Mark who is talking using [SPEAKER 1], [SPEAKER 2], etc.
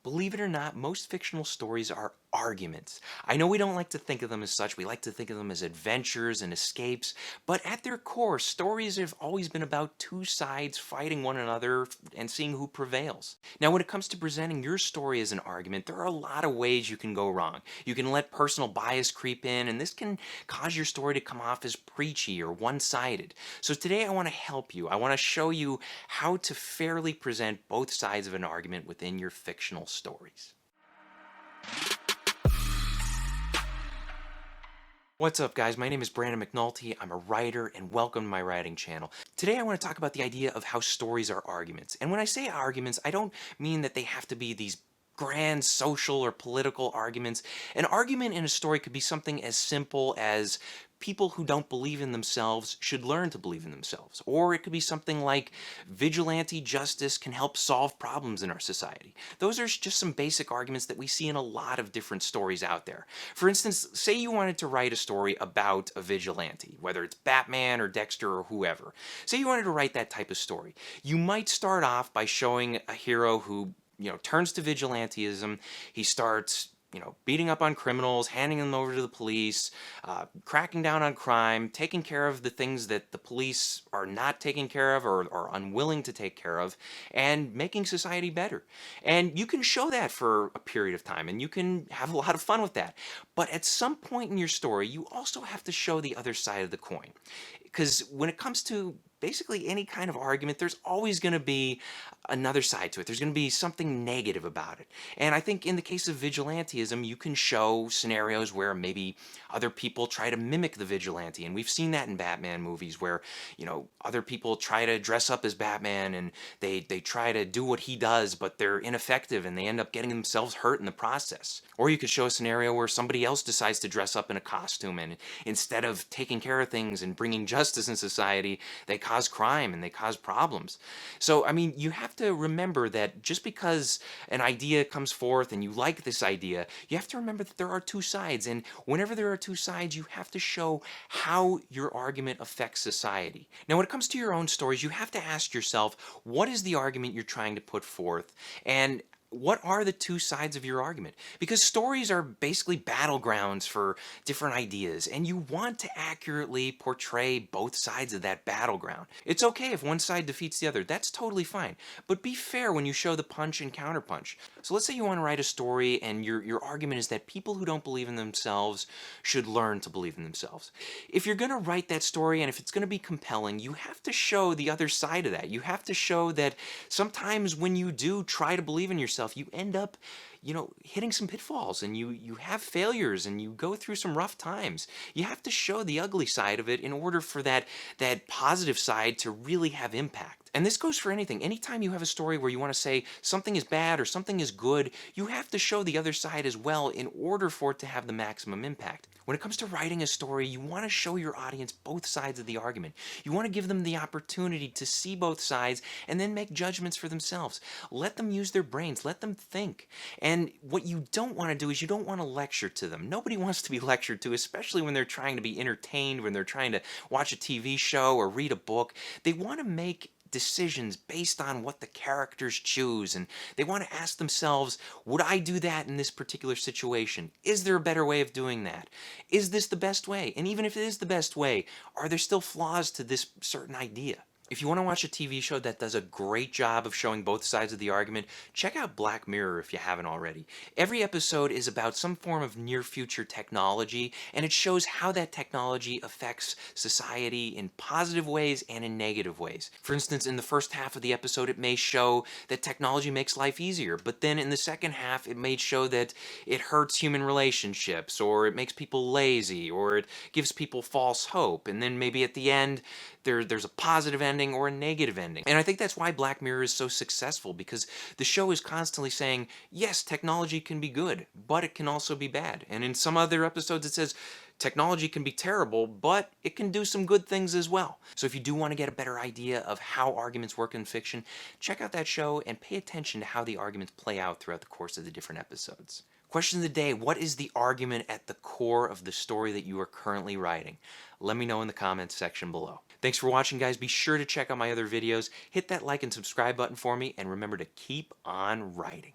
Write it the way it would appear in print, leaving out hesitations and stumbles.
[SPEAKER 1] Believe it or not, most fictional stories are arguments. I know we don't like to think of them as such, we like to think of them as adventures and escapes, but at their core, stories have always been about two sides fighting one another and seeing who prevails. Now, when it comes to presenting your story as an argument, there are a lot of ways you can go wrong. You can let personal bias creep in, and this can cause your story to come off as preachy or one-sided. So today I want to help you. I want to show you how to fairly present both sides of an argument within your fictional stories. What's up, guys? My name is Brandon McNulty. I'm a writer, and welcome to my writing channel. Today I want to talk about the idea of how stories are arguments. And when I say arguments, I don't mean that they have to be these grand social or political arguments. An argument in a story could be something as simple as people who don't believe in themselves should learn to believe in themselves. Or it could be something like vigilante justice can help solve problems in our society. Those are just some basic arguments that we see in a lot of different stories out there. For instance, say you wanted to write a story about a vigilante, whether it's Batman or Dexter or whoever. Say you wanted to write that type of story. You might start off by showing a hero who turns to vigilantism. He starts beating up on criminals, handing them over to the police, cracking down on crime, taking care of the things that the police are not taking care of or are unwilling to take care of, and making society better. And you can show that for a period of time, and you can have a lot of fun with that. But at some point in your story, you also have to show the other side of the coin. Because when it comes to basically any kind of argument, there's always going to be another side to it. There's going to be something negative about it. And I think in the case of vigilantism, you can show scenarios where maybe other people try to mimic the vigilante. And we've seen that in Batman movies where, other people try to dress up as Batman and they try to do what he does, but they're ineffective and they end up getting themselves hurt in the process. Or you could show a scenario where somebody else decides to dress up in a costume and instead of taking care of things and bringing justice in society, they cause crime and they cause problems. So, I mean, you have to remember that just because an idea comes forth and you like this idea, you have to remember that there are two sides. And whenever there are two sides, you have to show how your argument affects society. Now, when it comes to your own stories, you have to ask yourself, what is the argument you're trying to put forth? And what are the two sides of your argument? Because stories are basically battlegrounds for different ideas, and you want to accurately portray both sides of that battleground. It's okay if one side defeats the other, that's totally fine. But be fair when you show the punch and counterpunch. So let's say you want to write a story and your argument is that people who don't believe in themselves should learn to believe in themselves. If you're going to write that story and if it's going to be compelling, you have to show the other side of that. You have to show that sometimes when you do try to believe in yourself, you end up hitting some pitfalls and you have failures and you go through some rough times. You have to show the ugly side of it in order for that positive side to really have impact. And this goes for anything. Anytime you have a story where you want to say something is bad or something is good, you have to show the other side as well in order for it to have the maximum impact. When it comes to writing a story, you want to show your audience both sides of the argument. You want to give them the opportunity to see both sides and then make judgments for themselves. Let them use their brains. Let them think. And what you don't want to do is you don't want to lecture to them. Nobody wants to be lectured to, especially when they're trying to be entertained, when they're trying to watch a TV show or read a book. They want to make decisions based on what the characters choose, and they want to ask themselves, would I do that in this particular situation? Is there a better way of doing that? Is this the best way? And even if it is the best way, are there still flaws to this certain idea? If you want to watch a TV show that does a great job of showing both sides of the argument, check out Black Mirror if you haven't already. Every episode is about some form of near-future technology, and it shows how that technology affects society in positive ways and in negative ways. For instance, in the first half of the episode, it may show that technology makes life easier, but then in the second half, it may show that it hurts human relationships, or it makes people lazy, or it gives people false hope, and then maybe at the end, there's a positive ending or a negative ending. And I think that's why Black Mirror is so successful, because the show is constantly saying, yes, technology can be good, but it can also be bad. And in some other episodes it says, technology can be terrible, but it can do some good things as well. So if you do want to get a better idea of how arguments work in fiction, check out that show and pay attention to how the arguments play out throughout the course of the different episodes. Question of the day, what is the argument at the core of the story that you are currently writing? Let me know in the comments section below. Thanks for watching, guys. Be sure to check out my other videos. Hit that like and subscribe button for me, and remember to keep on writing.